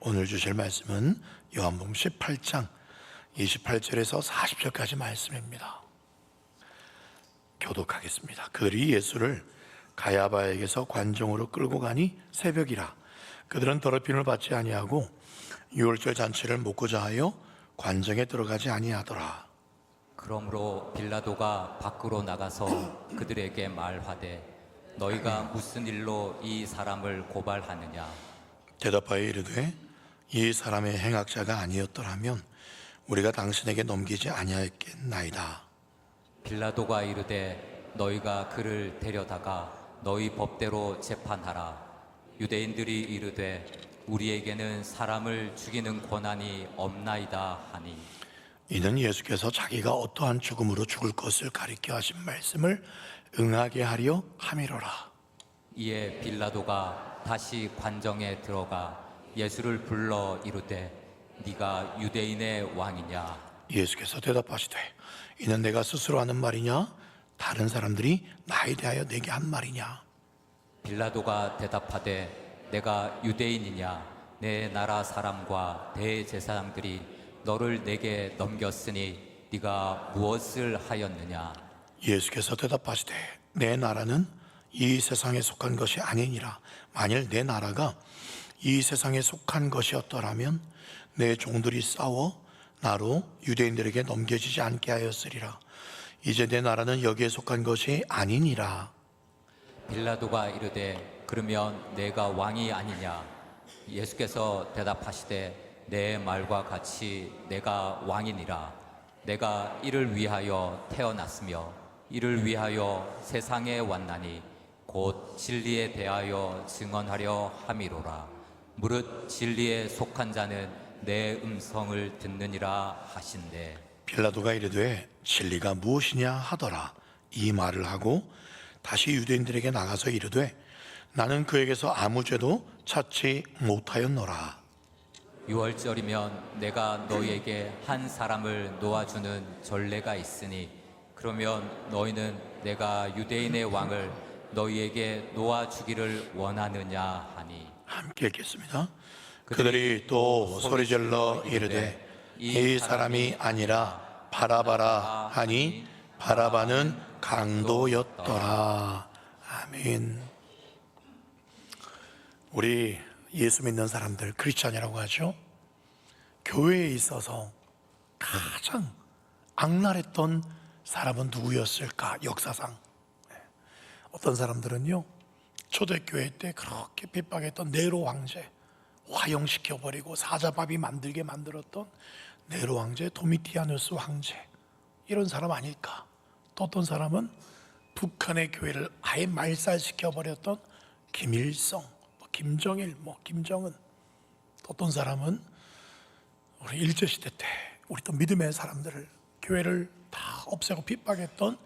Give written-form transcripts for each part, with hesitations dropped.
오늘 주실 말씀은 요한복음 18장 28절에서 40절까지 말씀입니다. 교독하겠습니다. 그들이 예수를 가야바에게서 관정으로 끌고 가니 새벽이라. 그들은 더럽힘을 받지 아니하고 유월절 잔치를 묵고자 하여 관정에 들어가지 아니하더라. 그러므로 빌라도가 밖으로 나가서 그들에게 말하되 너희가 무슨 일로 이 사람을 고발하느냐. 대답하여 이르되 이 사람의 행악자가 아니었더라면 우리가 당신에게 넘기지 아니하였겠나이다. 빌라도가 이르되 너희가 그를 데려다가 너희 법대로 재판하라. 유대인들이 이르되 우리에게는 사람을 죽이는 권한이 없나이다 하니. 이는 예수께서 자기가 어떠한 죽음으로 죽을 것을 가리켜 하신 말씀을 응하게 하려 함이로라. 이에 빌라도가 다시 관정에 들어가 예수를 불러 이르되 네가 유대인의 왕이냐. 예수께서 대답하시되 이는 내가 스스로 하는 말이냐 다른 사람들이 나에 대하여 내게 한 말이냐. 빌라도가 대답하되 내가 유대인이냐. 내 나라 사람과 대제사장들이 너를 내게 넘겼으니 네가 무엇을 하였느냐. 예수께서 대답하시되 내 나라는 이 세상에 속한 것이 아니니라. 만일 내 나라가 이 세상에 속한 것이었더라면 내 종들이 싸워 나로 유대인들에게 넘겨지지 않게 하였으리라. 이제 내 나라는 여기에 속한 것이 아니니라. 빌라도가 이르되 그러면 내가 왕이 아니냐. 예수께서 대답하시되 내 말과 같이 내가 왕이니라. 내가 이를 위하여 태어났으며 이를 위하여 세상에 왔나니 곧 진리에 대하여 증언하려 함이로라. 무릇 진리에 속한 자는 내 음성을 듣느니라 하신대. 빌라도가 이르되 진리가 무엇이냐 하더라. 이 말을 하고 다시 유대인들에게 나가서 이르되 나는 그에게서 아무 죄도 찾지 못하였노라. 유월절이면 내가 너희에게 한 사람을 놓아주는 전례가 있으니 그러면 너희는 내가 유대인의 왕을 너희에게 놓아주기를 원하느냐 하니. 함께 읽겠습니다. 그들이 또 소리질러 이르되 이 사람이 아니라 바라바라 하니 바라바는 강도였더라. 아멘. 우리 예수 믿는 사람들 크리스찬이라고 하죠. 교회에 있어서 가장 악랄했던 사람은 누구였을까? 역사상 어떤 사람들은요, 초대교회 때 그렇게 핍박했던 네로 황제, 화형시켜버리고 사자밥이 만들게 만들었던 네로 황제, 도미티아누스 황제, 이런 사람 아닐까? 또 어떤 사람은 북한의 교회를 아예 말살시켜버렸던 김일성, 김정일, 김정은. 또 어떤 사람은 우리 일제시대 때 우리 또 믿음의 사람들을, 교회를 다 없애고 핍박했던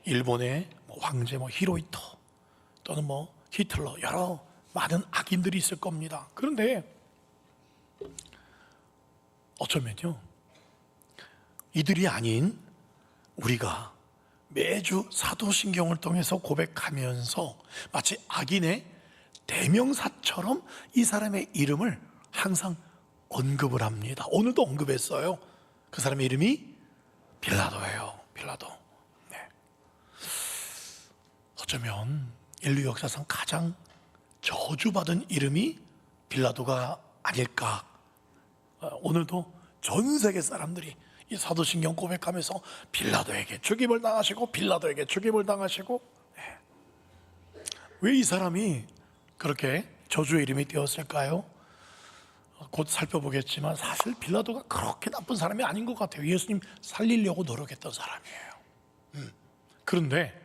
일본의 황제 히로히토, 또는 히틀러, 여러 많은 악인들이 있을 겁니다. 그런데 어쩌면요, 이들이 아닌 우리가 매주 사도신경을 통해서 고백하면서 마치 악인의 대명사처럼 이 사람의 이름을 항상 언급을 합니다. 오늘도 언급했어요. 그 사람의 이름이 빌라도예요. 빌라도. 네. 어쩌면 인류 역사상 가장 저주받은 이름이 빌라도가 아닐까. 오늘도 전 세계 사람들이 이 사도신경 고백하면서 빌라도에게 죽임을 당하시고 빌라도에게 죽임을 당하시고. 네. 왜 이 사람이 그렇게 저주의 이름이 되었을까요? 곧 살펴보겠지만 사실 빌라도가 그렇게 나쁜 사람이 아닌 것 같아요. 예수님 살리려고 노력했던 사람이에요. 그런데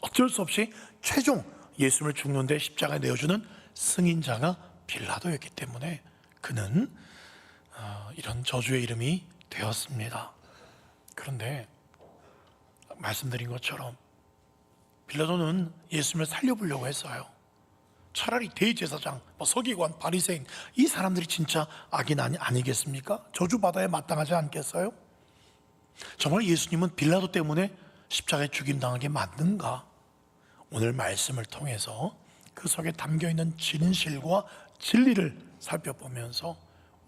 어쩔 수 없이 최종 예수님을 죽는데 십자가에 내어주는 승인자가 빌라도였기 때문에 그는 이런 저주의 이름이 되었습니다. 그런데 말씀드린 것처럼 빌라도는 예수님을 살려보려고 했어요. 차라리 대제사장, 서기관, 바리새인, 이 사람들이 진짜 악인 아니겠습니까? 저주받아야 마땅하지 않겠어요? 정말 예수님은 빌라도 때문에 십자가에 죽임당하게 맞는가? 오늘 말씀을 통해서 그 속에 담겨있는 진실과 진리를 살펴보면서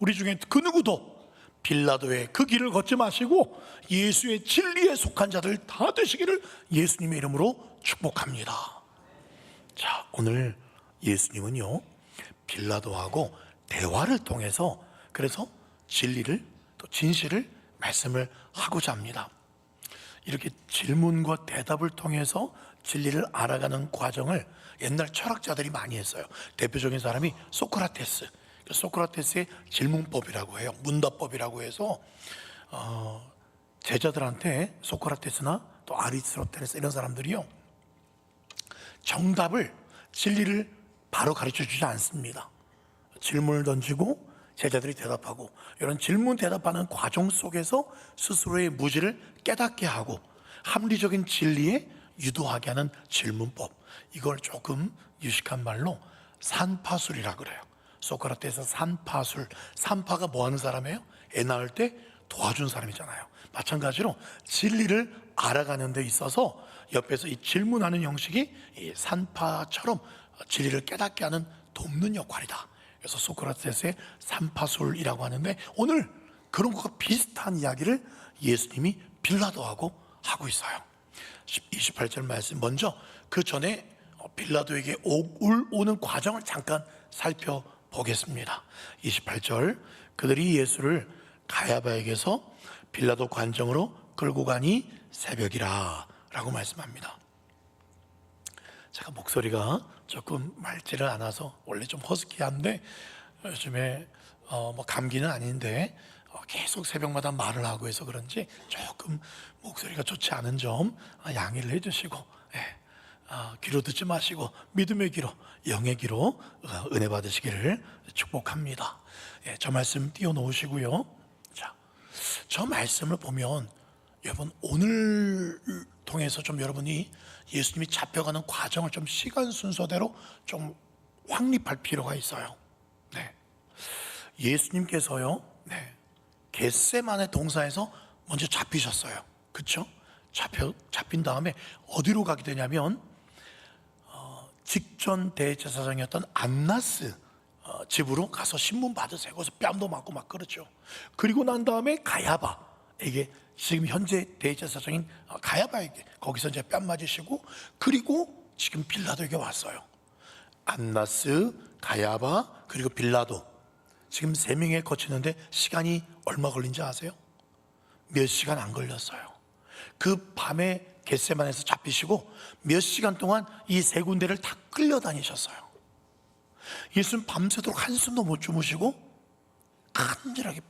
우리 중에 그 누구도 빌라도의 그 길을 걷지 마시고 예수의 진리에 속한 자들 다 되시기를 예수님의 이름으로 축복합니다. 자, 오늘 예수님은요 빌라도하고 대화를 통해서 그래서 진리를 또 진실을 말씀을 하고자 합니다. 이렇게 질문과 대답을 통해서 진리를 알아가는 과정을 옛날 철학자들이 많이 했어요. 대표적인 사람이 소크라테스. 소크라테스의 질문법이라고 해요. 문답법이라고 해서 제자들한테 소크라테스나 또 아리스토텔레스 이런 사람들이요 정답을 진리를 바로 가르쳐 주지 않습니다. 질문을 던지고 제자들이 대답하고 이런 질문 대답하는 과정 속에서 스스로의 무지를 깨닫게 하고 합리적인 진리에 유도하게 하는 질문법, 이걸 조금 유식한 말로 산파술이라 그래요. 소크라테스 산파술. 산파가 뭐 하는 사람이에요? 애 낳을 때 도와준 사람이잖아요. 마찬가지로 진리를 알아가는 데 있어서 옆에서 이 질문하는 형식이 이 산파처럼 진리를 깨닫게 하는 돕는 역할이다. 그래서 소크라테스의 산파술이라고 하는데 오늘 그런 것과 비슷한 이야기를 예수님이 빌라도하고 하고 있어요. 28절 말씀 먼저 그 전에 빌라도에게 오는 과정을 잠깐 살펴보겠습니다. 28절 그들이 예수를 가야바에게서 빌라도 관정으로 끌고 가니 새벽이라 라고 말씀합니다. 제가 목소리가 조금 맑지를 않아서 원래 좀 허스키한데 요즘에 뭐 감기는 아닌데 계속 새벽마다 말을 하고 해서 그런지 조금 목소리가 좋지 않은 점 양해를 해주시고 귀로 듣지 마시고 믿음의 귀로 영의 귀로 은혜 받으시기를 축복합니다. 저 말씀 띄워놓으시고요. 자, 저 말씀을 보면 여러분 오늘 통해서 좀 여러분이 예수님이 잡혀가는 과정을 좀 시간 순서대로 좀 확립할 필요가 있어요. 예수님께서요 겟세마네 동산에서 먼저 잡히셨어요. 그렇죠? 잡힌 다음에 어디로 가게 되냐면 직전 대제사장이었던 안나스 집으로 가서 신문 받으세요. 거기서 뺨도 맞고 막 그렇죠. 그리고 난 다음에 가야바에게 지금 현재 대제사장인 가야바에게 거기서 이제 뺨 맞으시고 그리고 지금 빌라도에게 왔어요. 안나스, 가야바 그리고 빌라도 지금 3명에 거치는데 시간이 얼마 걸린지 아세요? 몇 시간 안 걸렸어요. 그 밤에 겟세마네에서 잡히시고 몇 시간 동안 이 3군데를 다 끌려다니셨어요. 예수는 밤새도록 한숨도 못 주무시고 간절하게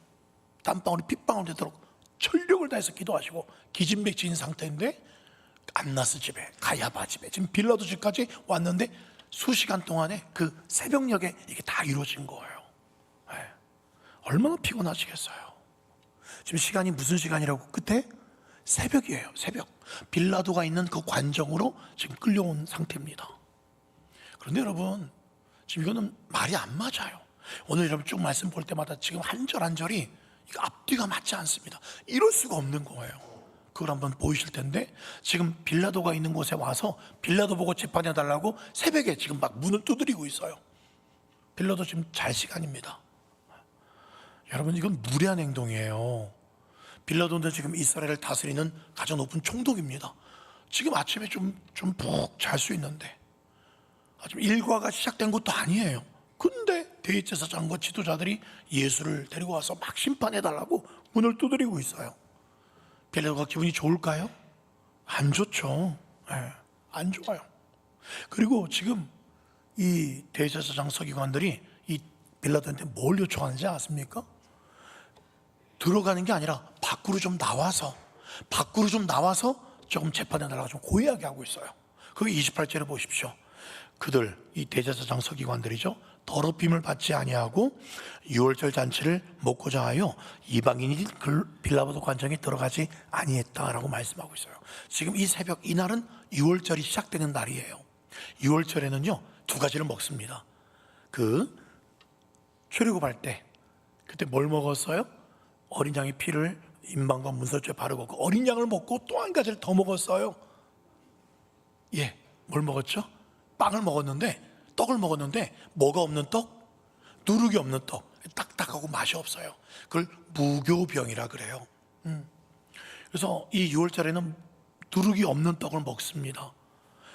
땀방울이 핏방울 되도록 전력을 다해서 기도하시고 기진맥진인 상태인데 안나스 집에 가야바 집에 지금 빌라도 집까지 왔는데 수시간 동안에 그 새벽녘에 이게 다 이루어진 거예요. 얼마나 피곤하시겠어요. 지금 시간이 무슨 시간이라고 끝에? 새벽이에요. 새벽. 빌라도가 있는 그 관정으로 지금 끌려온 상태입니다. 그런데 여러분 지금 이거는 말이 안 맞아요. 오늘 여러분 쭉 말씀 볼 때마다 지금 한 절 한 절이 이거 앞뒤가 맞지 않습니다. 이럴 수가 없는 거예요. 그걸 한번 보이실 텐데 지금 빌라도가 있는 곳에 와서 빌라도 보고 재판해 달라고 새벽에 지금 막 문을 두드리고 있어요. 빌라도 지금 잘 시간입니다. 여러분 이건 무례한 행동이에요. 빌라도는 지금 이스라엘을 다스리는 가장 높은 총독입니다. 지금 아침에 좀 푹 잘 수 있는데 지금 일과가 시작된 것도 아니에요. 근데 대제사장과 지도자들이 예수를 데리고 와서 막 심판해달라고 문을 두드리고 있어요. 빌라도가 기분이 좋을까요? 안 좋죠. 안 좋아요. 그리고 지금 이 대제사장 서기관들이 이 빌라도한테 뭘 요청하는지 아십니까? 들어가는 게 아니라 밖으로 좀 나와서 조금 재판해달라고 좀 고해하게 하고 있어요. 그게 28절에 보십시오. 그들 이 대제사장 서기관들이죠. 더럽힘을 받지 아니하고 유월절 잔치를 먹고자 하여 이방인이 빌라도 관정에 들어가지 아니했다라고 말씀하고 있어요. 지금 이 새벽 이날은 유월절이 시작되는 날이에요. 유월절에는요 2가지를 먹습니다. 그 출애굽할 때 그때 뭘 먹었어요? 어린 양의 피를 임방과 문설주에 바르고 그 어린 양을 먹고 또 한 가지를 더 먹었어요. 뭘 먹었죠? 빵을 먹었는데 떡을 먹었는데 뭐가 없는 떡? 누룩이 없는 떡. 딱딱하고 맛이 없어요. 그걸 무교병이라 그래요. 그래서 이 6월절에는 누룩이 없는 떡을 먹습니다.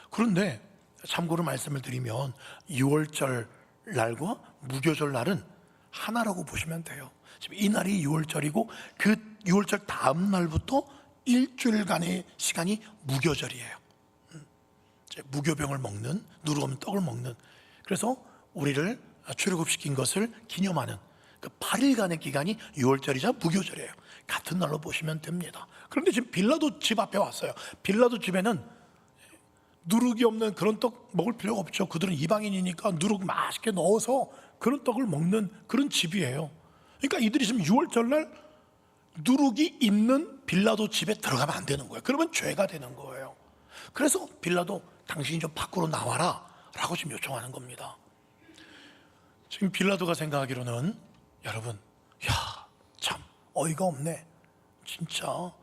그런데 참고로 말씀을 드리면 6월절 날과 무교절 날은 하나라고 보시면 돼요. 지금 이 날이 6월절이고 그 6월절 다음 날부터 일주일간의 시간이 무교절이에요. 무교병을 먹는, 누룩 없는 떡을 먹는, 그래서 우리를 출애굽시킨 것을 기념하는 그 8일간의 기간이 6월절이자 무교절이에요. 같은 날로 보시면 됩니다. 그런데 지금 빌라도 집 앞에 왔어요. 빌라도 집에는 누룩이 없는 그런 떡 먹을 필요가 없죠. 그들은 이방인이니까 누룩 맛있게 넣어서 그런 떡을 먹는 그런 집이에요. 그러니까 이들이 지금 6월절 날 누룩이 있는 빌라도 집에 들어가면 안 되는 거예요. 그러면 죄가 되는 거예요. 그래서 빌라도 당신이 좀 밖으로 나와라 라고 지금 요청하는 겁니다. 지금 빌라도가 생각하기로는, 여러분, 야, 참 어이가 없네. 진짜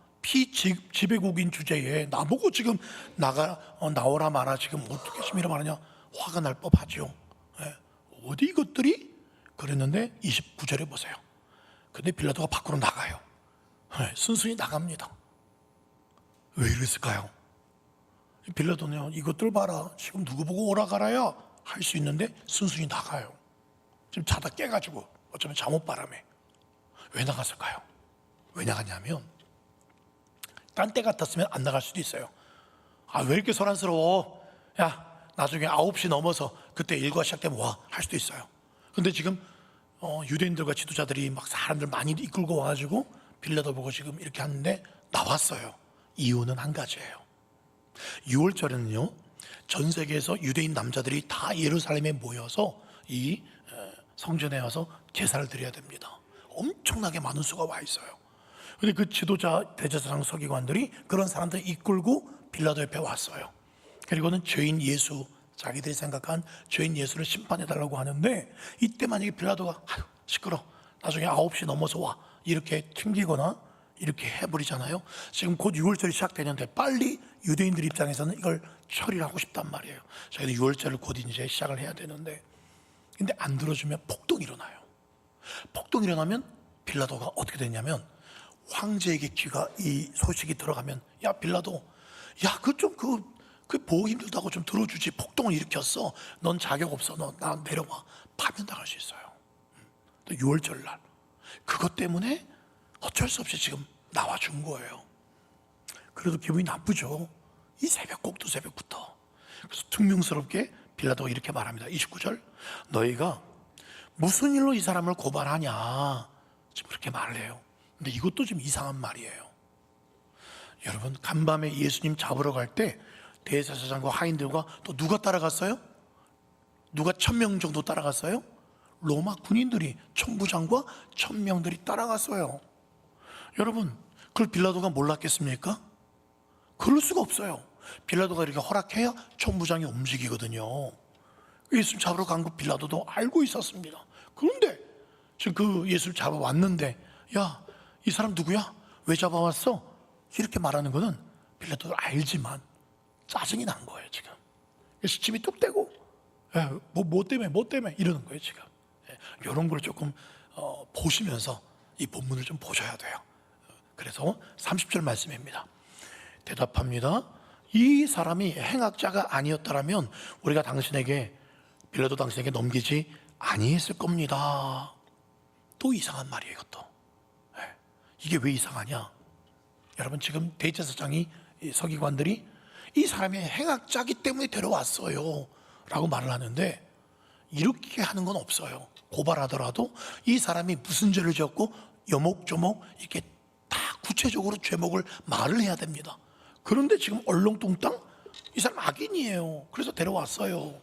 지배국인 주제에 나보고 지금 나오라 마라, 지금 어떻게 지금 이러 말하냐, 화가 날 법하죠. 예. 어디 이것들이 그랬는데 29절에 보세요. 근데 빌라도가 밖으로 나가요. 예, 순순히 나갑니다. 왜 이랬을까요? 빌라도는 이것들 봐라, 지금 누구 보고 오라 가라야 할 수 있는데 순순히 나가요. 지금 자다 깨가지고 어쩌면 잠옷바람에. 왜 나갔을까요? 왜 나갔냐면, 딴 때 같았으면 안 나갈 수도 있어요. 아, 왜 이렇게 소란스러워? 야, 나중에 9시 넘어서 그때 일과 시작되면 와, 할 수도 있어요. 근데 지금 유대인들과 지도자들이 막 사람들 많이 이끌고 와가지고 빌라도 보고 지금 이렇게 하는데 나왔어요. 이유는 한 가지예요. 6월절에는요, 전 세계에서 유대인 남자들이 다 예루살렘에 모여서 이 성전에 와서 제사를 드려야 됩니다. 엄청나게 많은 수가 와 있어요. 근데 그 지도자, 대제사장, 서기관들이 그런 사람들 이끌고 빌라도 옆에 왔어요. 그리고는 죄인 예수, 자기들이 생각한 죄인 예수를 심판해달라고 하는데, 이때 만약에 빌라도가 아유 시끄러, 나중에 9시 넘어서 와, 이렇게 튕기거나 이렇게 해버리잖아요. 지금 곧 6월절이 시작되는데 빨리 유대인들 입장에서는 이걸 처리를 하고 싶단 말이에요. 저희는 6월절을 곧 이제 시작을 해야 되는데, 근데 안 들어주면 폭동이 일어나요. 폭동이 일어나면 빌라도가 어떻게 되냐면, 황제에게 이 소식이 들어가면, 야 빌라도, 야 그 보고 힘들다고 좀 들어주지, 폭동을 일으켰어, 넌 자격 없어, 너 나 내려와, 파면당할 수 있어요. 또 6월절 날 그것 때문에 어쩔 수 없이 지금 나와준 거예요. 그래도 기분이 나쁘죠. 이 새벽, 꼭두 새벽부터. 그래서 퉁명스럽게 빌라도가 이렇게 말합니다. 29절, 너희가 무슨 일로 이 사람을 고발하냐, 지금 그렇게 말을 해요. 근데 이것도 좀 이상한 말이에요. 여러분, 간밤에 예수님 잡으러 갈 때 대제사장과 하인들과 또 누가 따라갔어요? 누가 1000명 정도 따라갔어요? 로마 군인들이, 천부장과 1000명들이 따라갔어요. 여러분, 그걸 빌라도가 몰랐겠습니까? 그럴 수가 없어요. 빌라도가 이렇게 허락해야 천부장이 움직이거든요. 예수님 잡으러 간 거 빌라도도 알고 있었습니다. 그런데 지금 그 예수를 잡아왔는데, 야, 이 사람 누구야? 왜 잡아왔어? 이렇게 말하는 거는 빌라도도 알지만 짜증이 난 거예요. 지금 시침이 뚝 떼고, 뭐 때문에 이러는 거예요. 지금 이런 걸 조금 보시면서 이 본문을 좀 보셔야 돼요. 그래서 30절 말씀입니다. 대답합니다. 이 사람이 행악자가 아니었다라면 우리가 빌라도 당신에게 넘기지 아니했을 겁니다. 또 이상한 말이에요. 이것도. 이게 왜 이상하냐? 여러분, 지금 대제사장이, 서기관들이 이 사람이 행악자기 때문에 데려왔어요 라고 말을 하는데, 이렇게 하는 건 없어요. 고발하더라도 이 사람이 무슨 죄를 지었고 여목조목 이렇게 다 구체적으로 죄목을 말을 해야 됩니다. 그런데 지금 얼렁뚱땅 이 사람 악인이에요, 그래서 데려왔어요,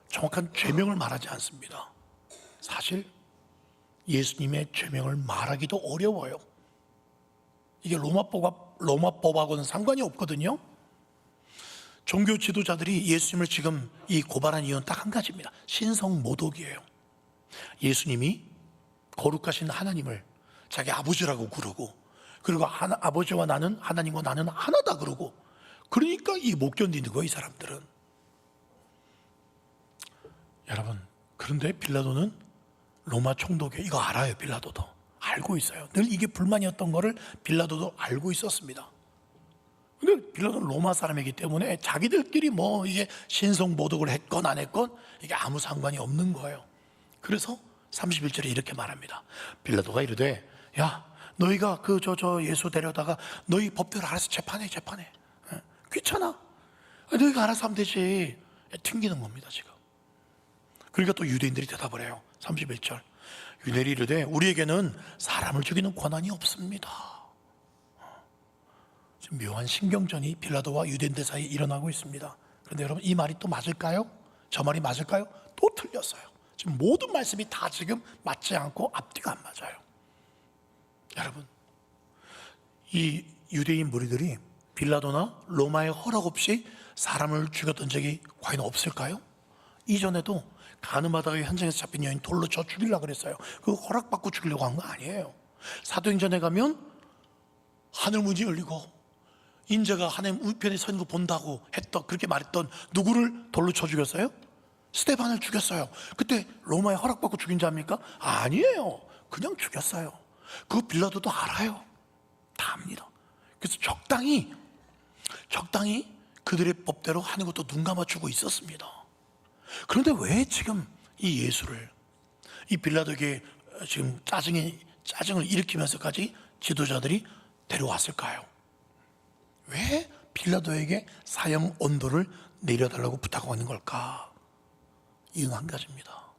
정확한 죄명을 말하지 않습니다. 사실 예수님의 죄명을 말하기도 어려워요. 이게 로마법하고는 상관이 없거든요. 종교 지도자들이 예수님을 지금 이 고발한 이유는 딱 한 가지입니다. 신성모독이에요. 예수님이 거룩하신 하나님을 자기 아버지라고 그러고, 그리고 아버지와 나는, 하나님과 나는 하나다 그러고, 그러니까 이 못 견디는 거예요, 이 사람들은. 여러분, 그런데 빌라도는 로마 총독이 이거 알아요. 빌라도도 알고 있어요. 늘 이게 불만이었던 거를 빌라도도 알고 있었습니다. 근데 빌라도는 로마 사람이기 때문에 자기들끼리 뭐 이게 신성모독을 했건 안 했건 이게 아무 상관이 없는 거예요. 그래서 31절에 이렇게 말합니다. 빌라도가 이르되 야 너희가 그 저 예수 데려다가 너희 법대로 알아서 재판해. 귀찮아. 너희가 알아서 하면 되지. 튕기는 겁니다 지금. 그러니까 또 유대인들이 대답을 해요. 31절 유대인이 이르되 우리에게는 사람을 죽이는 권한이 없습니다. 지금 묘한 신경전이 빌라도와 유대인들 사이에 일어나고 있습니다. 그런데 여러분 이 말이 또 맞을까요? 저 말이 맞을까요? 또 틀렸어요. 지금 모든 말씀이 다 지금 맞지 않고 앞뒤가 안 맞아요. 여러분 이 유대인 무리들이 빌라도나 로마의 허락 없이 사람을 죽였던 적이 과연 없을까요? 이전에도 가늠하다가 현장에서 잡힌 여인 돌로 쳐 죽이려고 그랬어요. 그거 허락받고 죽이려고 한 거 아니에요. 사도행전에 가면 하늘 문이 열리고 인자가 하나님 우편에 서 있는 거 본다고 했던 그렇게 말했던 누구를 돌로 쳐 죽였어요? 스데반을 죽였어요. 그때 로마에 허락받고 죽인 자입니까? 아니에요. 그냥 죽였어요. 그거 빌라도도 알아요. 다 압니다. 그래서 적당히 그들의 법대로 하는 것도 눈 감아주고 있었습니다. 그런데 왜 지금 이 예수를 이 빌라도에게 지금 짜증을 일으키면서까지 지도자들이 데려왔을까요? 왜 빌라도에게 사형 온도를 내려달라고 부탁하고 있는 걸까? 이유는 한 가지입니다.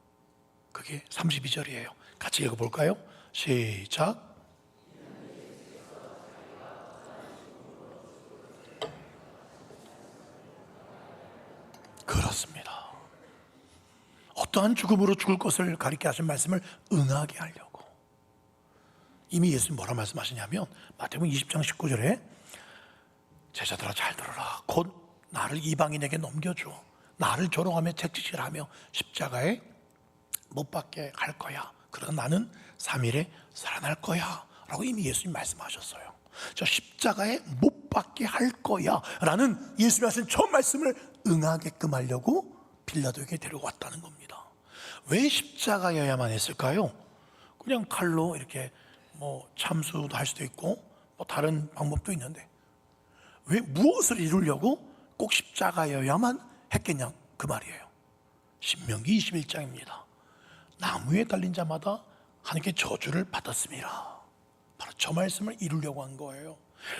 그게 32절이에요. 같이 읽어볼까요? 시작. 그렇습니다. 어떠한 죽음으로 죽을 것을 가리켜 하신 말씀을 응하게 하려고. 이미 예수님 뭐라 말씀하시냐면 마태복음 20장 19절에 제자들아 잘 들어라. 곧 나를 이방인에게 넘겨줘. 나를 조롱하며 채찍질하며 십자가에 못 박게 할 거야. 그러나 나는 3일에 살아날 거야 라고 이미 예수님 말씀하셨어요. 저 십자가에 못 박게 할 거야 라는 예수님이 하신 저 말씀을 응하게끔 하려고 빌라도에게 데려왔다는 겁니다. 왜 십자가여야만 했을까요? 그냥 칼로 이렇게 뭐 참수도 할 수도 있고 뭐 다른 방법도 있는데 왜 무엇을 이루려고 꼭 십자가여야만 했겠냐 그 말이에요. 신명기 21장입니다. 나무에 달린 자마다 하나님께 저주를 받았습니다. 바로 저 말씀을 이루려고 한 거예요.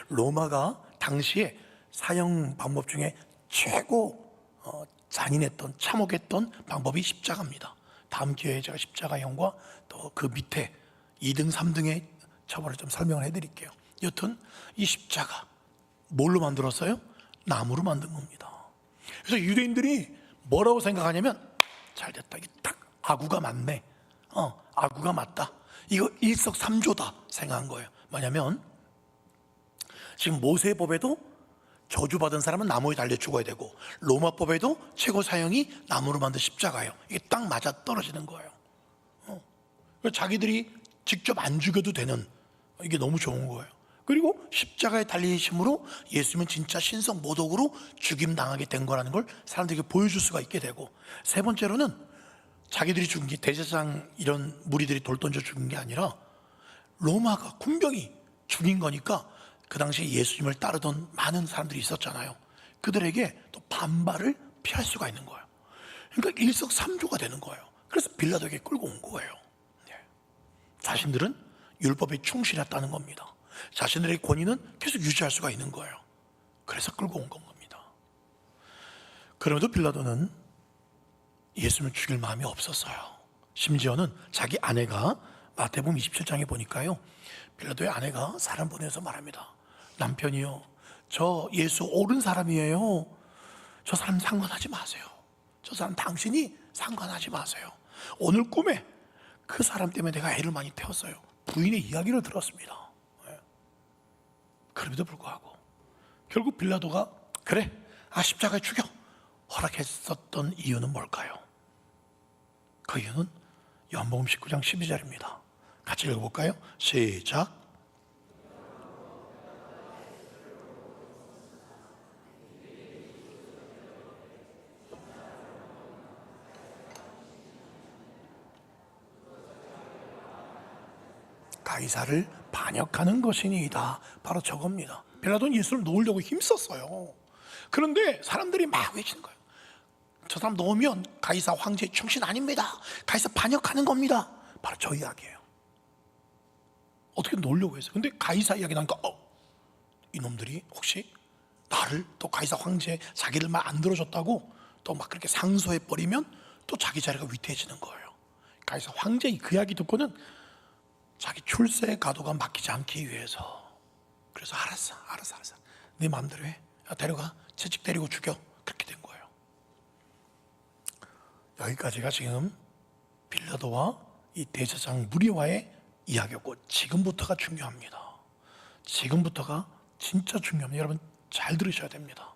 로마가 당시에 사형 방법 중에 최고 잔인했던 참혹했던 방법이 십자가입니다. 다음 기회에 제가 십자가형과 또 그 밑에 2등 3등의 처벌을 좀 설명을 해드릴게요. 여튼 이 십자가 뭘로 만들었어요? 나무로 만든 겁니다. 그래서 유대인들이 뭐라고 생각하냐면 잘됐다. 이게 딱 아구가 맞네. 아구가 맞다. 이거 일석삼조다 생각한 거예요. 뭐냐면 지금 모세법에도 저주받은 사람은 나무에 달려 죽어야 되고 로마법에도 최고 사형이 나무로 만든 십자가예요. 이게 딱 맞아 떨어지는 거예요. 자기들이 직접 안 죽여도 되는 이게 너무 좋은 거예요. 그리고 십자가에 달리심으로 예수님은 진짜 신성 모독으로 죽임 당하게 된 거라는 걸 사람들에게 보여줄 수가 있게 되고, 세 번째로는 자기들이 죽은 게 대제사장 이런 무리들이 돌 던져 죽은 게 아니라 로마가 군병이 죽인 거니까 그 당시에 예수님을 따르던 많은 사람들이 있었잖아요. 그들에게 또 반발을 피할 수가 있는 거예요. 그러니까 일석삼조가 되는 거예요. 그래서 빌라도에게 끌고 온 거예요. 자신들은 율법에 충실했다는 겁니다. 자신들의 권위는 계속 유지할 수가 있는 거예요. 그래서 끌고 온 겁니다. 그럼에도 빌라도는 예수님을 죽일 마음이 없었어요. 심지어는 자기 아내가 마태복음 27장에 보니까요, 빌라도의 아내가 사람 보내서 말합니다. 남편이요, 저 예수 옳은 사람이에요. 저 사람 상관하지 마세요. 저 사람 당신이 상관하지 마세요. 오늘 꿈에 그 사람 때문에 내가 애를 많이 태웠어요. 부인의 이야기를 들었습니다. 그럼에도 불구하고 결국 빌라도가 그래, 십자가에 죽여 허락했었던 이유는 뭘까요? 그 이유는 요한복음 19장 12절입니다. 같이 읽어볼까요? 시작. 가이사를 반역하는 것이니이다. 바로 저겁니다. 빌라도는 예수를 놓으려고 힘썼어요. 그런데 사람들이 막 외치는 거예요. 저 사람 놓으면 가이사 황제의 충신 아닙니다. 가이사 반역하는 겁니다. 바로 저 이야기예요. 어떻게 놓으려고 했어요. 근데 가이사 이야기 나니까 이놈들이 혹시 나를 또 가이사 황제 자기들 말 안 들어줬다고 또 막 그렇게 상소해 버리면 또 자기 자리가 위태해지는 거예요. 가이사 황제의 그 이야기 듣고는 자기 출세 가도가 막히지 않기 위해서 그래서 알았어 네 마음대로 해. 데려가 채찍 때리고 죽여. 그렇게 된 거예요. 여기까지가 지금 빌라도와 이 대제사장 무리와의 이야기였고 지금부터가 중요합니다. 지금부터가 진짜 중요합니다. 여러분 잘 들으셔야 됩니다.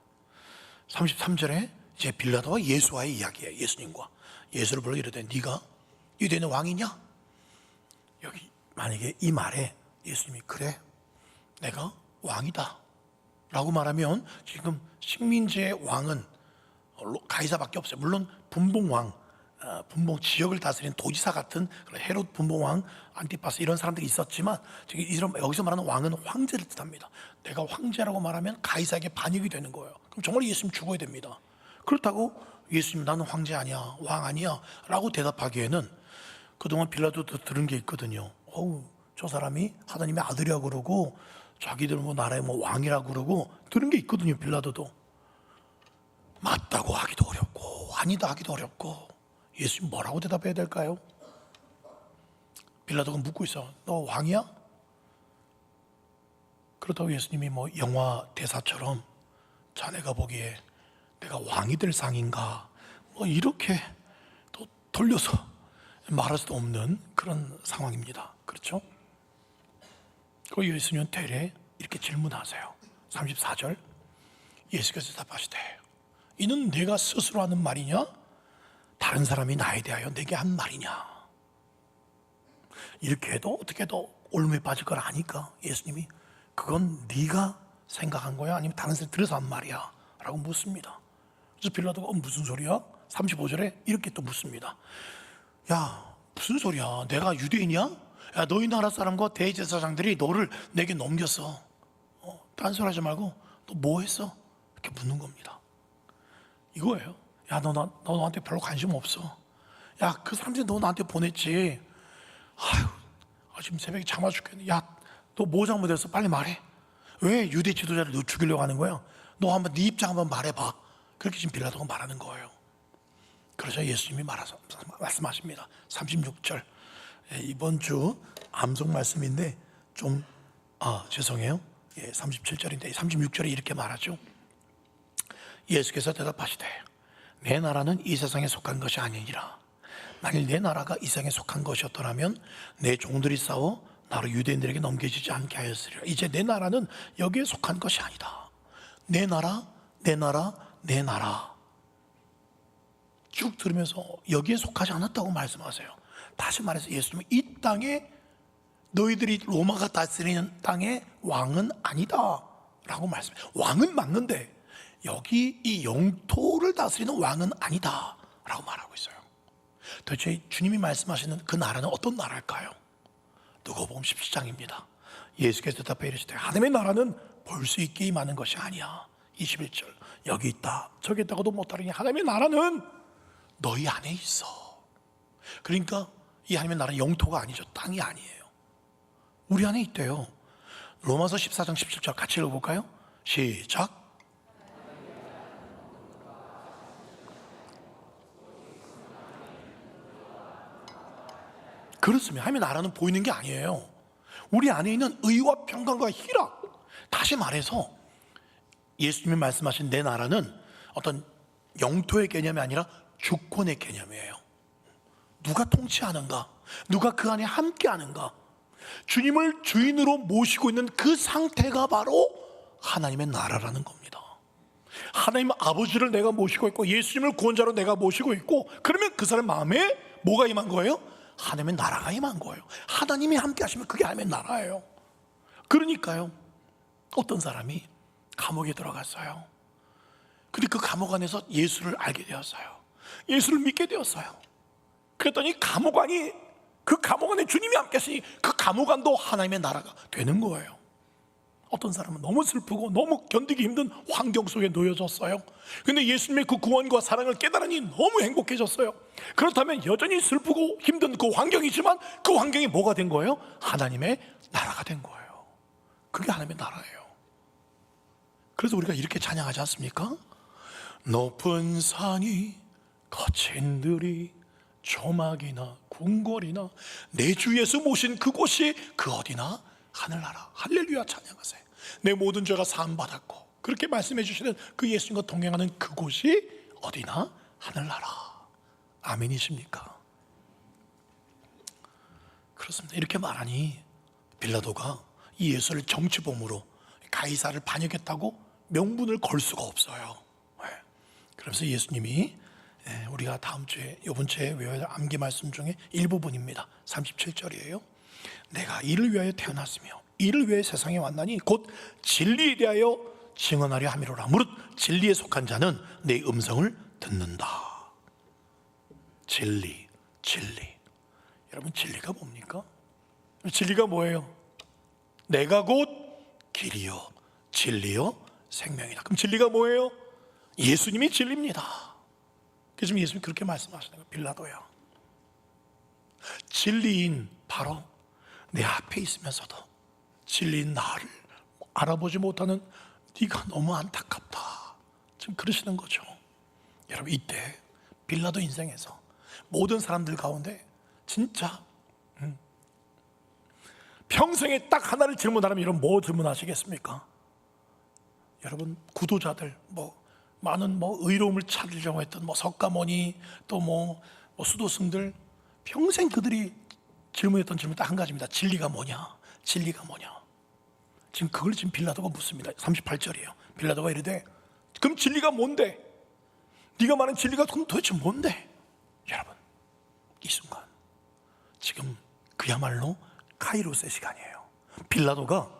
33절에 이제 빌라도와 예수와의 이야기예요. 예수님과 예수를 불러 이르되 네가 유대인의 왕이냐? 여기 만약에 이 말에 예수님이 그래 내가 왕이다 라고 말하면 지금 식민지의 왕은 가이사밖에 없어요. 물론 분봉왕, 분봉 지역을 다스리는 도지사 같은 헤롯 분봉왕, 안티파스 이런 사람들이 있었지만 지금 여기서 말하는 왕은 황제를 뜻합니다. 내가 황제라고 말하면 가이사에게 반역이 되는 거예요. 그럼 정말 예수님 죽어야 됩니다. 그렇다고 예수님 나는 황제 아니야, 왕 아니야 라고 대답하기에는 그동안 빌라도도 들은 게 있거든요. 저 사람이 하나님의 아들이라고 그러고 자기들 뭐 나라의 뭐 왕이라고 그러고 들은 게 있거든요. 빌라도도 맞다고 하기도 어렵고 아니다 하기도 어렵고 예수님 뭐라고 대답해야 될까요? 빌라도가 묻고 있어. 너 왕이야? 그렇다고 예수님이 뭐 영화 대사처럼 자네가 보기에 내가 왕이 될 상인가 뭐 이렇게 또 돌려서 말할 수도 없는 그런 상황입니다. 그렇죠? 그 예수님은 되레 이렇게 질문하세요. 34절 예수께서 대답하시되 이는 내가 스스로 하는 말이냐 다른 사람이 나에 대하여 내게 한 말이냐. 이렇게 해도 어떻게 해도 올무에 빠질 걸 아니까 예수님이 그건 네가 생각한 거야 아니면 다른 사람이 들어서 한 말이야 라고 묻습니다. 그래서 빌라도가 무슨 소리야? 35절에 이렇게 또 묻습니다. 야 무슨 소리야 내가 유대인이야? 야 너희 나라 사람과 대제사장들이 너를 내게 넘겼어. 딴소리하지 말고 너 뭐 했어? 이렇게 묻는 겁니다. 이거예요. 야 너 나한테 별로 관심 없어. 야 그 사람들이 너 나한테 보냈지. 지금 새벽에 잠아 죽겠네. 야 너 뭐 잘못했어? 빨리 말해. 왜 유대 지도자를 너 죽이려고 하는 거야? 너 한번 네 입장 한번 말해봐. 그렇게 지금 빌라도가 말하는 거예요. 그래서 예수님이 말씀하십니다. 36절 이번 주 암송 말씀인데 좀 죄송해요. 37절인데 36절에 이렇게 말하죠. 예수께서 대답하시되 내 나라는 이 세상에 속한 것이 아니니라. 만일 내 나라가 이 세상에 속한 것이었더라면 내 종들이 싸워 나로 유대인들에게 넘겨지지 않게 하였으리라. 이제 내 나라는 여기에 속한 것이 아니다. 내 나라, 내 나라, 내 나라 쭉 들으면서 여기에 속하지 않았다고 말씀하세요. 다시 말해서 예수님은 이 땅에 너희들이 로마가 다스리는 땅의 왕은 아니다 라고 말씀해요. 왕은 맞는데 여기 이 영토를 다스리는 왕은 아니다 라고 말하고 있어요. 도대체 주님이 말씀하시는 그 나라는 어떤 나라일까요? 누가복음 17장입니다. 예수께서 대답해 이르시되 하나님의 나라는 볼 수 있게 임하는 것이 아니야. 21절 여기 있다 저기 있다고도 못하리니 하나님의 나라는 너희 안에 있어. 그러니까 이 하나님의 나라는 영토가 아니죠. 땅이 아니에요. 우리 안에 있대요. 로마서 14장 17절 같이 읽어볼까요? 시작. 그렇습니다. 하나님의 나라는 보이는 게 아니에요. 우리 안에 있는 의와 평강과 희락. 다시 말해서 예수님이 말씀하신 내 나라는 어떤 영토의 개념이 아니라 주권의 개념이에요. 누가 통치하는가? 누가 그 안에 함께하는가? 주님을 주인으로 모시고 있는 그 상태가 바로 하나님의 나라라는 겁니다. 하나님 아버지를 내가 모시고 있고 예수님을 구원자로 내가 모시고 있고 그러면 그 사람 마음에 뭐가 임한 거예요? 하나님의 나라가 임한 거예요. 하나님이 함께 하시면 그게 하나님의 나라예요. 그러니까요 어떤 사람이 감옥에 들어갔어요. 근데 그 감옥 안에서 예수를 알게 되었어요. 예수를 믿게 되었어요. 그랬더니 감옥관이 그 감옥 안에 주님이 함께 하시니 그 감옥 안도 하나님의 나라가 되는 거예요. 어떤 사람은 너무 슬프고 너무 견디기 힘든 환경 속에 놓여졌어요. 근데 예수님의 그 구원과 사랑을 깨달으니 너무 행복해졌어요. 그렇다면 여전히 슬프고 힘든 그 환경이지만 그 환경이 뭐가 된 거예요? 하나님의 나라가 된 거예요. 그게 하나님의 나라예요. 그래서 우리가 이렇게 찬양하지 않습니까? 높은 산이 거친 들이 조막이나 궁궐이나 내 주 예수 모신 그곳이 그 어디나 하늘나라. 할렐루야 찬양하세요. 내 모든 죄가 사함받았고 그렇게 말씀해 주시는 그 예수님과 동행하는 그곳이 어디나 하늘나라. 아멘이십니까? 그렇습니다. 이렇게 말하니 빌라도가 이 예수를 정치범으로 가이사를 반역했다고 명분을 걸 수가 없어요. 그래서 예수님이 우리가 다음 주에 이번 주에 외워야 할 암기 말씀 중에 일부분입니다. 37절이에요. 내가 이를 위하여 태어났으며 이를 위하여 세상에 왔나니 곧 진리에 대하여 증언하려 함이로라. 무릇 진리에 속한 자는 내 음성을 듣는다. 진리. 여러분 진리가 뭡니까? 진리가 뭐예요? 내가 곧 길이요 진리요 생명이다. 그럼 진리가 뭐예요? 예수님이 진리입니다. 그래서 지금 예수님이 그렇게 말씀하시는 거예요. 빌라도야, 진리인 바로 내 앞에 있으면서도 진리인 나를 알아보지 못하는 네가 너무 안타깝다. 지금 그러시는 거죠. 여러분 이때 빌라도 인생에서 모든 사람들 가운데 진짜 평생에 딱 하나를 질문하면 이런 뭐 질문하시겠습니까? 여러분 구도자들 많은 의로움을 찾으려고 했던 석가모니 또 수도승들 평생 그들이 질문했던 질문 딱 한 가지입니다. 진리가 뭐냐? 진리가 뭐냐? 지금 그걸 지금 빌라도가 묻습니다. 38절이에요. 빌라도가 이르되 그럼 진리가 뭔데? 네가 말하는 진리가 도대체 뭔데? 여러분 이 순간 지금 그야말로 카이로스의 시간이에요. 빌라도가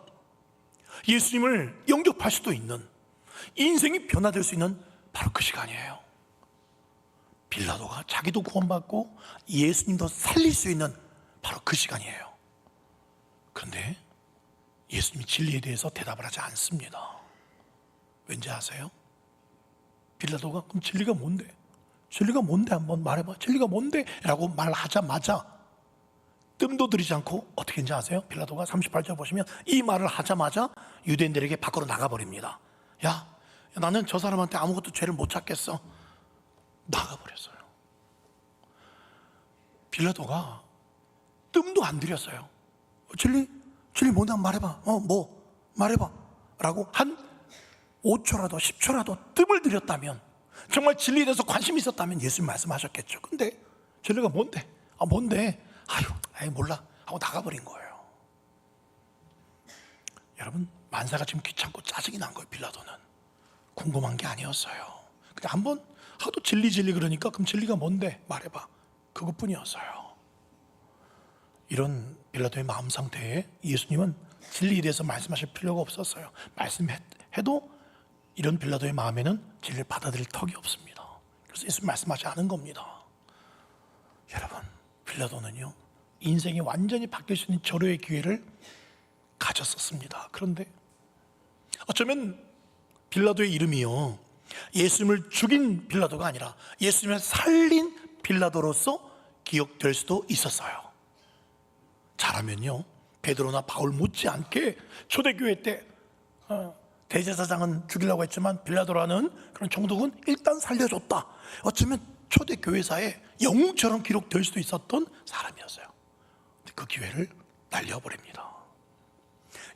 예수님을 영접할 수도 있는 인생이 변화될 수 있는 바로 그 시간이에요. 빌라도가 자기도 구원받고 예수님도 살릴 수 있는 바로 그 시간이에요. 그런데 예수님이 진리에 대해서 대답을 하지 않습니다. 왠지 아세요? 빌라도가 그럼 진리가 뭔데? 진리가 뭔데 한번 말해봐. 진리가 뭔데? 라고 말하자마자 뜸도 들이지 않고 어떻게 했는지 아세요? 빌라도가 38절 보시면 이 말을 하자마자 유대인들에게 밖으로 나가버립니다. 야, 나는 저 사람한테 아무것도 죄를 못 찾겠어. 나가버렸어요. 빌라도가 뜸도 안 들였어요. 진리 뭔데 말해봐. 말해봐 라고 한 5초라도 10초라도 뜸을 들였다면, 정말 진리에 대해서 관심이 있었다면 예수님 말씀하셨겠죠. 근데 진리가 뭔데? 뭔데? 아유 몰라 하고 나가버린 거예요. 여러분 만사가 지금 귀찮고 짜증이 난 거예요. 빌라도는 궁금한 게 아니었어요. 그냥 한번 하도 진리 그러니까 그럼 진리가 뭔데? 말해봐. 그것뿐이었어요. 이런 빌라도의 마음 상태에 예수님은 진리에 대해서 말씀하실 필요가 없었어요. 말씀해도 이런 빌라도의 마음에는 진리를 받아들일 턱이 없습니다. 그래서 예수님 말씀하지 않은 겁니다. 여러분 빌라도는요 인생이 완전히 바뀔 수 있는 절호의 기회를 가졌었습니다. 그런데 어쩌면 빌라도의 이름이요 예수님을 죽인 빌라도가 아니라 예수님을 살린 빌라도로서 기억될 수도 있었어요. 잘하면요 베드로나 바울 못지않게 초대교회 때 대제사장은 죽이려고 했지만 빌라도라는 그런 총독은 일단 살려줬다. 어쩌면 초대교회사에 영웅처럼 기록될 수도 있었던 사람이었어요. 근데 그 기회를 날려버립니다.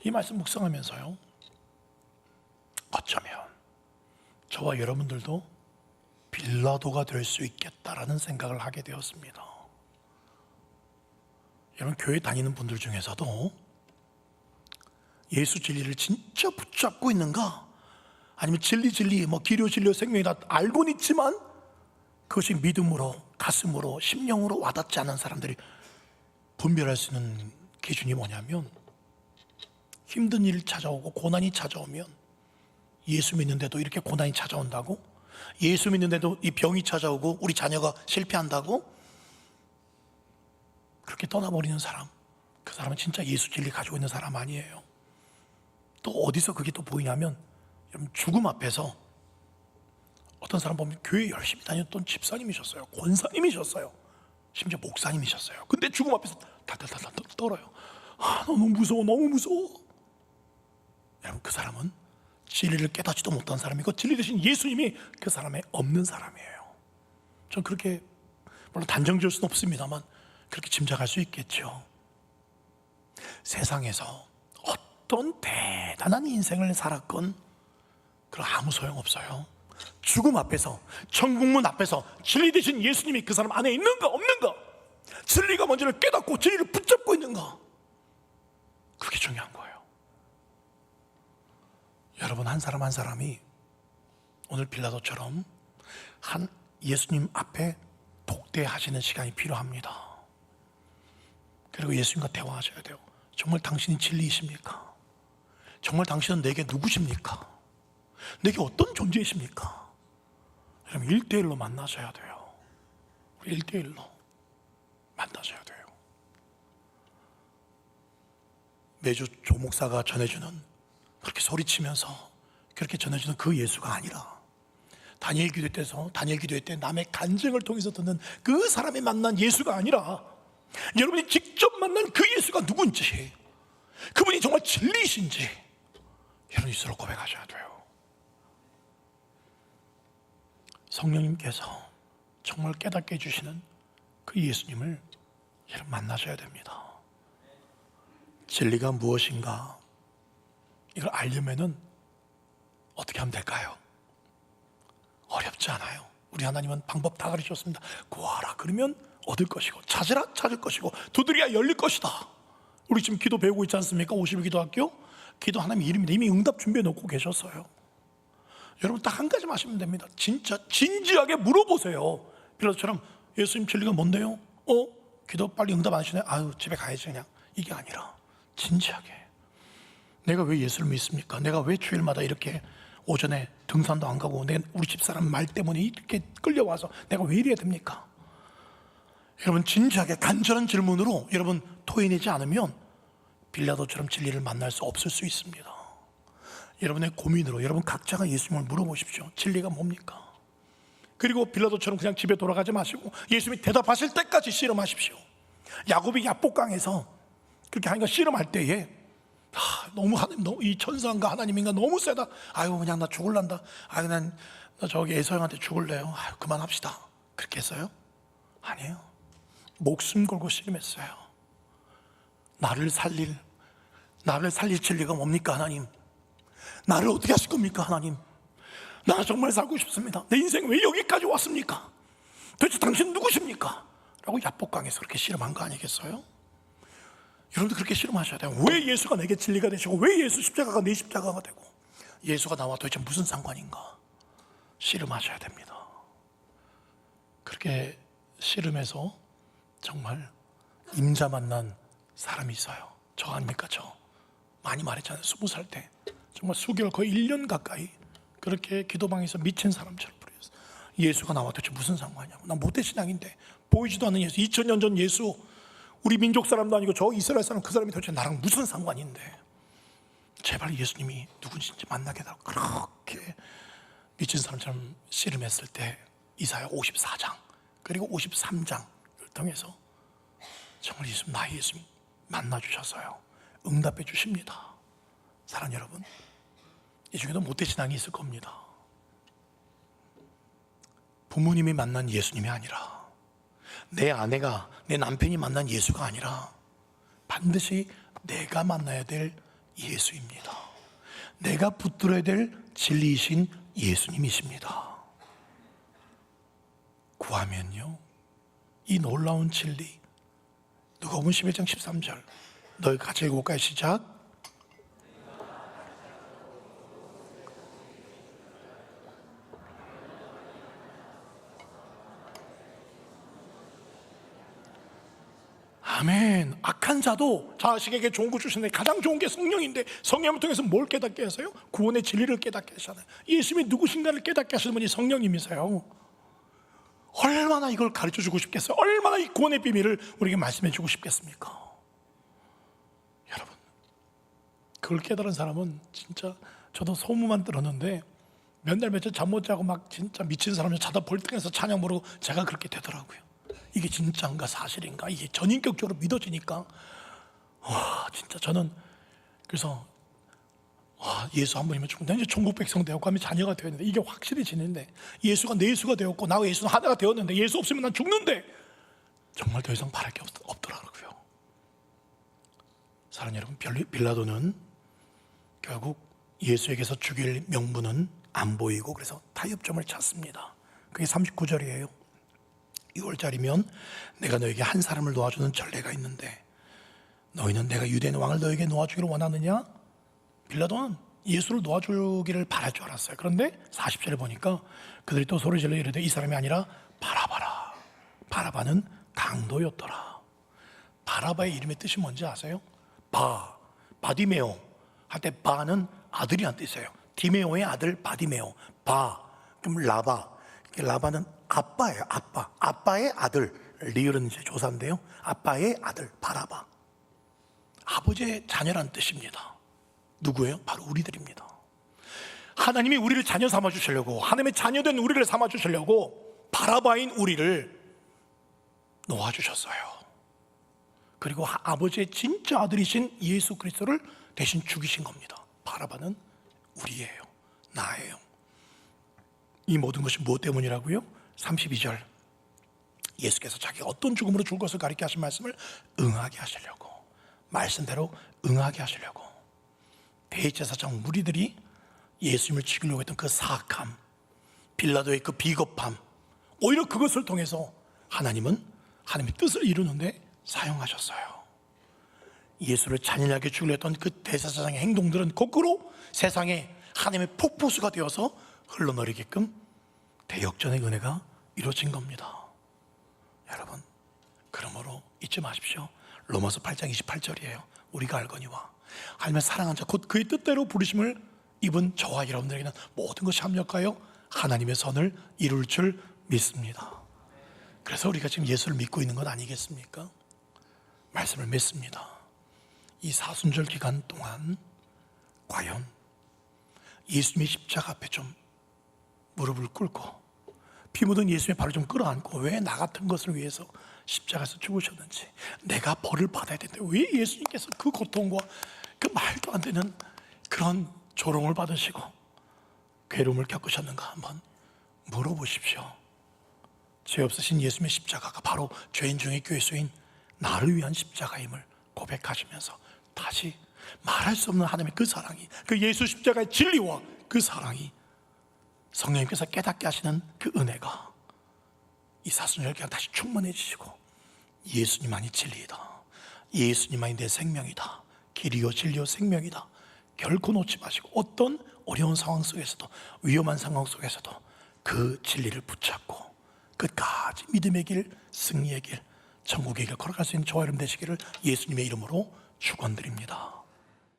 이 말씀 묵상하면서요 어쩌면 저와 여러분들도 빌라도가 될 수 있겠다라는 생각을 하게 되었습니다. 여러분 교회 다니는 분들 중에서도 예수 진리를 진짜 붙잡고 있는가, 아니면 진리 기료 진료 생명이다 알고는 있지만 그것이 믿음으로 가슴으로 심령으로 와닿지 않은 사람들이 분별할 수 있는 기준이 뭐냐면, 힘든 일이 찾아오고 고난이 찾아오면 예수 믿는데도 이렇게 고난이 찾아온다고? 예수 믿는데도 이 병이 찾아오고 우리 자녀가 실패한다고? 그렇게 떠나버리는 사람, 그 사람은 진짜 예수 진리 가지고 있는 사람 아니에요. 또 어디서 그게 또 보이냐면, 여러분, 죽음 앞에서 어떤 사람 보면 교회 열심히 다녔던 집사님이셨어요, 권사님이셨어요, 심지어 목사님이셨어요. 근데 죽음 앞에서 달달달달 떨어요. 너무 무서워, 너무 무서워. 여러분, 그 사람은 진리를 깨닫지도 못한 사람이고 진리 대신 예수님이 그 사람에 없는 사람이에요. 전 그렇게, 물론 단정 지을 수는 없습니다만 그렇게 짐작할 수 있겠죠. 세상에서 어떤 대단한 인생을 살았건 그럼 아무 소용없어요. 죽음 앞에서, 천국문 앞에서 진리 되신 예수님이 그 사람 안에 있는가 없는가, 진리가 뭔지를 깨닫고 진리를 붙잡고 있는가, 그게 중요한 거예요. 여러분, 한 사람 한 사람이 오늘 빌라도처럼 한 예수님 앞에 독대하시는 시간이 필요합니다. 그리고 예수님과 대화하셔야 돼요. 정말 당신이 진리이십니까? 정말 당신은 내게 누구십니까? 내게 어떤 존재이십니까? 여러분, 1대1로 만나셔야 돼요. 1대1로 만나셔야 돼요. 매주 조목사가 전해주는, 그렇게 소리치면서 그렇게 전해주는 그 예수가 아니라, 다니엘 기도회 때 남의 간증을 통해서 듣는 그 사람이 만난 예수가 아니라, 여러분이 직접 만난 그 예수가 누군지, 그분이 정말 진리이신지 여러분이 스스로 고백하셔야 돼요. 성령님께서 정말 깨닫게 해주시는 그 예수님을 여러분 만나셔야 됩니다. 진리가 무엇인가, 이걸 알려면은 어떻게 하면 될까요? 어렵지 않아요. 우리 하나님은 방법 다 가르치셨습니다. 구하라 그러면 얻을 것이고, 찾으라 찾을 것이고, 두드려야 열릴 것이다. 우리 지금 기도 배우고 있지 않습니까? 50일 기도학교. 기도 하나님 이름입니다. 이미 응답 준비해 놓고 계셨어요. 여러분, 딱 한 가지만 하시면 됩니다. 진짜 진지하게 물어보세요. 빌라도처럼 예수님 진리가 뭔데요? 기도 빨리 응답 안 하시네. 아유, 집에 가야지 그냥. 이게 아니라 진지하게, 내가 왜 예수를 믿습니까? 내가 왜 주일마다 이렇게 오전에 등산도 안 가고, 내가 우리 집사람 말 때문에 이렇게 끌려와서 내가 왜 이래야 됩니까? 여러분, 진지하게 간절한 질문으로 여러분 토해내지 않으면 빌라도처럼 진리를 만날 수 없을 수 있습니다. 여러분의 고민으로 여러분 각자가 예수님을 물어보십시오. 진리가 뭡니까? 그리고 빌라도처럼 그냥 집에 돌아가지 마시고 예수님이 대답하실 때까지 씨름하십시오. 야곱이 야복강에서 그렇게 하니까 씨름할 때에 너무 하나님, 너무 이 천사인가 하나님인가 너무 세다. 아유, 그냥 나 죽을란다. 아유, 나 저기 에서형한테 죽을래요. 아유, 그만합시다. 그렇게 했어요? 아니에요. 목숨 걸고 씨름했어요. 나를 살릴 진리가 뭡니까 하나님? 나를 어떻게 하실 겁니까 하나님? 나 정말 살고 싶습니다. 내 인생 왜 여기까지 왔습니까? 도대체 당신 누구십니까? 라고 야복강에서 그렇게 씨름한 거 아니겠어요? 여러분도 그렇게 씨름하셔야 돼요. 왜 예수가 내게 진리가 되시고, 왜 예수 십자가가 내 십자가가 되고, 예수가 나와 도대체 무슨 상관인가? 씨름하셔야 됩니다. 그렇게 씨름해서 정말 임자 만난 사람이 있어요. 저 아닙니까? 저 많이 말했잖아요. 20살 때 정말 수개월, 거의 1년 가까이 그렇게 기도방에서 미친 사람처럼 부르셨어요. 예수가 나와 도대체 무슨 상관이냐고. 난 모태신앙인데 보이지도 않는 예수, 2000년 전 예수, 우리 민족 사람도 아니고 저 이스라엘 사람, 그 사람이 도대체 나랑 무슨 상관인데, 제발 예수님이 누구신지 만나게 해달라고. 그렇게 미친 사람처럼 씨름했을 때 이사야 54장 그리고 53장을 통해서 정말 예수님, 나의 예수님 만나주셔서요 응답해 주십니다. 사랑하는 여러분, 이 중에도 모태신앙이 있을 겁니다. 부모님이 만난 예수님이 아니라, 내 아내가, 내 남편이 만난 예수가 아니라 반드시 내가 만나야 될 예수입니다. 내가 붙들어야 될 진리이신 예수님이십니다. 구하면요, 이 놀라운 진리, 누가복음 11장 13절, 너희 같이 읽어볼까요? 시작. 아멘. 악한 자도 자식에게 좋은 거 주시는데 가장 좋은 게 성령인데, 성령을 통해서 뭘 깨닫게 하세요? 구원의 진리를 깨닫게 하시잖아요. 예수님이 누구신가를 깨닫게 하시는 분이 성령님이세요. 얼마나 이걸 가르쳐 주고 싶겠어요? 얼마나 이 구원의 비밀을 우리에게 말씀해 주고 싶겠습니까? 여러분, 그걸 깨달은 사람은 진짜, 저도 소문만 들었는데 몇 날 며칠 잠 못 자고 막 진짜 미친 사람이 자다 벌떡해서 찬양 부르고 제가 그렇게 되더라고요. 이게 진짜인가 사실인가, 이게 전인격적으로 믿어지니까 진짜 저는 그래서 예수 한 번이면 죽는다, 이제 천국 백성 되었고 하면 자녀가 되었는데 이게 확실히 지는데, 예수가 내 예수가 되었고 나와 예수는 하나가 되었는데 예수 없으면 난 죽는데, 정말 더 이상 바랄 게 없더라고요. 사랑하는 여러분, 빌라도는 결국 예수에게서 죽일 명분은 안 보이고 그래서 타협점을 찾습니다. 그게 39절이에요 6월절이면 내가 너에게 한 사람을 놓아주는 전례가 있는데 너희는 내가 유대인 왕을 너에게 놓아주기를 원하느냐? 빌라도는 예수를 놓아주기를 바랄 줄 알았어요. 그런데 40절에 보니까 그들이 또 소리질러 이르되 이 사람이 아니라 바라바라. 바라바는 강도였더라. 바라바의 이름의 뜻이 뭔지 아세요? 바디메오 할 때 바는 아들이란 뜻이에요. 디메오의 아들 바디메오. 그럼 라바는 아빠예요. 아빠의 아들. 리을은 이제 조사인데요. 아빠의 아들 바라바. 아버지의 자녀란 뜻입니다. 누구예요? 바로 우리들입니다. 하나님이 우리를 자녀 삼아 주시려고, 하나님의 자녀된 우리를 삼아 주시려고 바라바인 우리를 놓아 주셨어요. 그리고 아버지의 진짜 아들이신 예수 그리스도를 대신 죽이신 겁니다. 바라바는 우리예요. 나예요. 이 모든 것이 무엇 때문이라고요? 32절, 예수께서 자기가 어떤 죽음으로 죽을 것을 가리켜 하신 말씀을 응하게 하시려고, 말씀대로 응하게 하시려고, 대제사장 무리들이 예수님을 죽이려고 했던 그 사악함, 빌라도의 그 비겁함, 오히려 그것을 통해서 하나님은 하나님의 뜻을 이루는데 사용하셨어요. 예수를 잔인하게 죽이려 했던 그 대제사장의 행동들은 거꾸로 세상에 하나님의 폭포수가 되어서 흘러내리게끔 대역전의 은혜가 이루어진 겁니다. 여러분, 그러므로 잊지 마십시오. 로마서 8장 28절이에요 우리가 알거니와 하나님의 사랑한 자 곧 그의 뜻대로 부르심을 입은 저와 여러분들에게는 모든 것이 합력하여 하나님의 선을 이룰 줄 믿습니다. 그래서 우리가 지금 예수를 믿고 있는 것 아니겠습니까? 말씀을 믿습니다. 이 사순절 기간 동안 과연 예수님의 십자가 앞에 좀 무릎을 꿇고 피 묻은 예수님의 발을 좀 끌어안고 왜 나 같은 것을 위해서 십자가에서 죽으셨는지, 내가 벌을 받아야 되는데 왜 예수님께서 그 고통과 그 말도 안 되는 그런 조롱을 받으시고 괴로움을 겪으셨는가 한번 물어보십시오. 죄 없으신 예수님의 십자가가 바로 죄인 중에 교회수인 나를 위한 십자가임을 고백하시면서 다시 말할 수 없는 하나님의 그 사랑이, 그 예수 십자가의 진리와 그 사랑이, 성령님께서 깨닫게 하시는 그 은혜가 이 사순절 기간 다시 충만해지시고, 예수님만이 진리이다, 예수님만이 내 생명이다, 길이요 진리요 생명이다, 결코 놓지 마시고 어떤 어려운 상황 속에서도, 위험한 상황 속에서도 그 진리를 붙잡고 끝까지 믿음의 길, 승리의 길, 천국의 길 걸어갈 수 있는 저와 여러분 되시기를 예수님의 이름으로 축원드립니다.